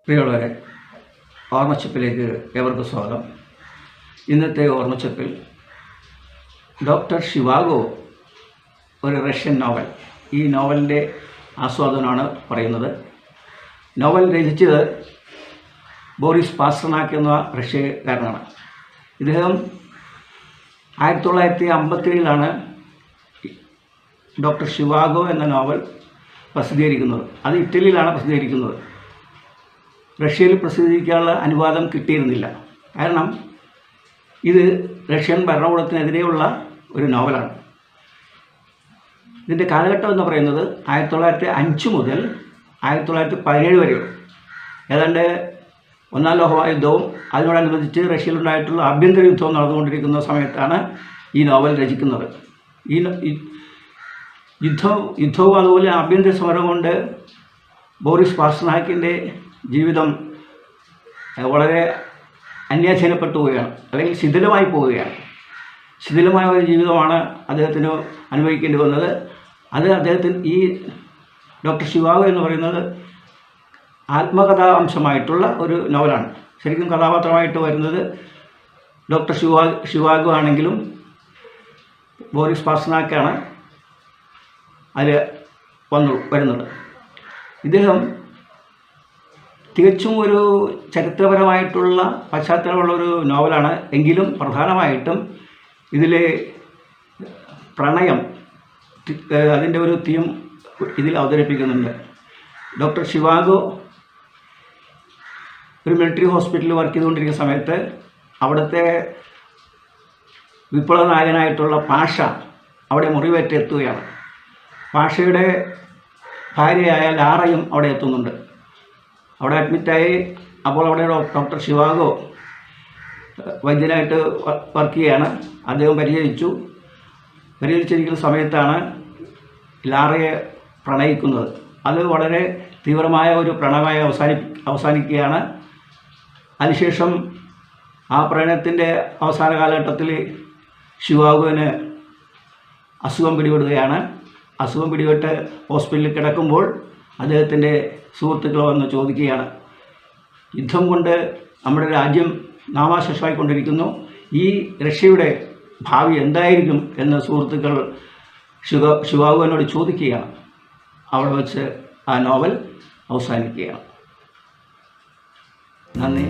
പ്രിയമുള്ളവരെ, ഓർമ്മച്ചപ്പിലേക്ക് ഏവർക്കും സ്വാഗതം. ഇന്നത്തെ ഓർമ്മച്ചപ്പിൽ ഡോക്ടർ ഷിവാഗോ, ഒരു റഷ്യൻ നോവൽ. ഈ നോവലിൻ്റെ ആസ്വാദനമാണ് പറയുന്നത്. നോവൽ രചിച്ചത് ബോറിസ് പാസ്റ്റർനാക്ക് എന്ന റഷ്യക്കാരനാണ്. ഇദ്ദേഹം 1957 ഡോക്ടർ ഷിവാഗോ എന്ന നോവൽ പ്രസിദ്ധീകരിക്കുന്നത്. അത് ഇറ്റലിയിലാണ് പ്രസിദ്ധീകരിക്കുന്നത്. റഷ്യയിൽ പ്രസിദ്ധീകരിക്കാനുള്ള അനുവാദം കിട്ടിയിരുന്നില്ല. കാരണം ഇത് റഷ്യൻ ഭരണകൂടത്തിനെതിരെയുള്ള ഒരു നോവലാണ്. ഇതിൻ്റെ കാലഘട്ടം എന്ന് പറയുന്നത് 1905 മുതൽ 1917 വരെയുള്ളൂ. ഏതാണ്ട് ഒന്നാം ലോകമഹായുദ്ധവും അതിനോടനുബന്ധിച്ച് റഷ്യയിലുണ്ടായിട്ടുള്ള ആഭ്യന്തര യുദ്ധവും നടന്നുകൊണ്ടിരിക്കുന്ന സമയത്താണ് ഈ നോവൽ രചിക്കുന്നത്. ഈ യുദ്ധവും അതുപോലെ ആഭ്യന്തര സമരം കൊണ്ട് ബോറിസ് പാസ്റ്റർനാക്കിൻ്റെ ജീവിതം വളരെ അന്യാധീനപ്പെട്ടു പോവുകയാണ്, അല്ലെങ്കിൽ ശിഥിലമായി പോവുകയാണ്. ശിഥിലമായ ഒരു ജീവിതമാണ് അദ്ദേഹത്തിന് അനുഭവിക്കേണ്ടി വന്നത്. അത് അദ്ദേഹത്തിന് ഈ ഡോക്ടർ ഷിവാഗോ എന്ന് പറയുന്നത് ആത്മകഥാംശമായിട്ടുള്ള ഒരു നോവലാണ്. ശരിക്കും കഥാപാത്രമായിട്ട് വരുന്നത് ഡോക്ടർ ഷിവാഗോ ആണെങ്കിലും ബോറിസ് പാസ്റ്റർനാക്കാണ് അതിൽ വരുന്നത്. ഇദ്ദേഹം തികച്ചും ഒരു ചരിത്രപരമായിട്ടുള്ള പശ്ചാത്തലമുള്ളൊരു നോവലാണ്. എങ്കിലും പ്രധാനമായിട്ടും ഇതിലെ പ്രണയം, അതിൻ്റെ ഒരു തീം ഇതിൽ അവതരിപ്പിക്കുന്നുണ്ട്. ഡോക്ടർ ഷിവാഗോ ഒരു മിലിറ്ററി ഹോസ്പിറ്റലിൽ വർക്ക് ചെയ്തുകൊണ്ടിരിക്കുന്ന സമയത്ത് അവിടുത്തെ വിപ്ലവ നായകനായിട്ടുള്ള പാഷ അവിടെ മുറിവേറ്റെത്തുകയാണ്. പാഷയുടെ ഭാര്യയായ ലാറയും അവിടെ എത്തുന്നുണ്ട്. അവിടെ അഡ്മിറ്റായി. അപ്പോൾ അവിടെ ഡോക്ടർ ഷിവാഗോ വൈദ്യനായിട്ട് വർക്ക് ചെയ്യുകയാണ്. അദ്ദേഹം പരിചരിച്ചിരിക്കുന്ന സമയത്താണ് ലാറയെ പ്രണയിക്കുന്നത്. അത് വളരെ തീവ്രമായ ഒരു പ്രണയമായി അവസാനിക്കുകയാണ്. അതിനുശേഷം ആ പ്രണയത്തിൻ്റെ അവസാന കാലഘട്ടത്തിൽ ഷിവാഗോന് അസുഖം പിടിപെടുകയാണ്. അസുഖം പിടിപെട്ട് ഹോസ്പിറ്റലിൽ കിടക്കുമ്പോൾ അദ്ദേഹത്തിൻ്റെ സുഹൃത്തുക്കൾ വന്ന് ചോദിക്കുകയാണ്, യുദ്ധം കൊണ്ട് നമ്മുടെ രാജ്യം നാമാശേഷമായിക്കൊണ്ടിരിക്കുന്നു, ഈ റഷ്യയുടെ ഭാവി എന്തായിരിക്കും എന്ന് സുഹൃത്തുക്കൾ ഷിവാഗോനോട് ചോദിക്കുകയാണ്. അവിടെ വെച്ച് ആ നോവൽ അവസാനിക്കുകയാണ്. നന്ദി.